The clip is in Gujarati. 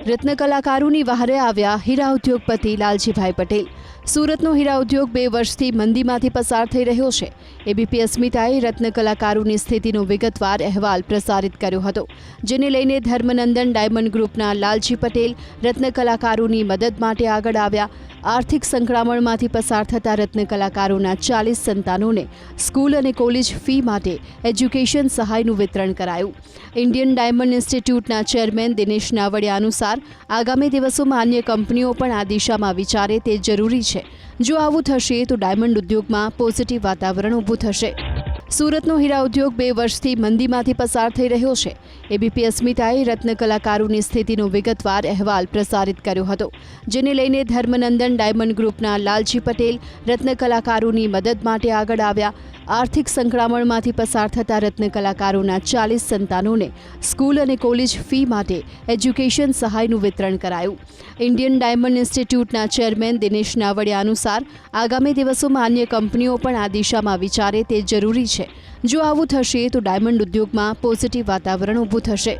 રત્ન કલાકારોની વહારે આવ્યા હીરા ઉદ્યોગપતિ લાલજીભાઈ પટેલ। સુરતનો હીરા ઉદ્યોગ 2 વર્ષથી મંદીમાંથી પસાર થઈ રહ્યો છે। એબીપી અસ્મિતાએ રત્ન કલાકારોની સ્થિતિનો વિગતવાર અહેવાલ પ્રસારિત કર્યો હતો, જેને લઈને ધર્મનંદન ડાયમંડ ગ્રુપના લાલજી પટેલ રત્ન કલાકારોની મદદ માટે આગળ આવ્યા। આર્થિક સંકળામણમાંથી પસાર થતા રત્ન કલાકારોના 40 સંતાનોને સ્કૂલ અને કોલેજ ફી માટે એજ્યુકેશન સહાયનું વિતરણ કરાયું। ઇન્ડિયન ડાયમંડ ઇન્સ્ટિટ્યૂટના ચેરમેન દિનેશ નાવડિયા અનુસાર આગામી દિવસોમાં અન્ય કંપનીઓ પણ આ દિશામાં વિચારે તે જરૂરી છે। જો આવું થશે તો ડાયમંડ ઉદ્યોગમાં પોઝિટિવ વાતાવરણ ઊભું થશે। સુરતનો હીરા ઉદ્યોગ 2 વર્ષથી મંદીમાંથી પસાર થઈ રહ્યો છે। એબીપી અસ્મિતાએ રત્ન કલાકારોની સ્થિતિનો વિગતવાર અહેવાલ પ્રસારિત કર્યો હતો, જેને લઈને ધર્મનંદન ડાયમંડ ગ્રુપના લાલજી પટેલ રત્ન કલાકારોની મદદ માટે આગળ આવ્યા। આર્થિક સંકળામણમાંથી પસાર થતા રત્ન કલાકારોના 40 સંતાનોને સ્કૂલ અને કોલેજ ફી માટે એજ્યુકેશન સહાયનું વિતરણ કરાયું। ઇન્ડિયન ડાયમંડ ઇન્સ્ટિટ્યૂટના ચેરમેન દિનેશ નાવડિયા અનુસાર આગામી દિવસોમાં અન્ય કંપનીઓ પણ આ દિશામાં વિચારે તે જરૂરી છે। જો આવું થશે તો ડાયમંડ ઉદ્યોગમાં પોઝિટિવ વાતાવરણ ઊભું થશે।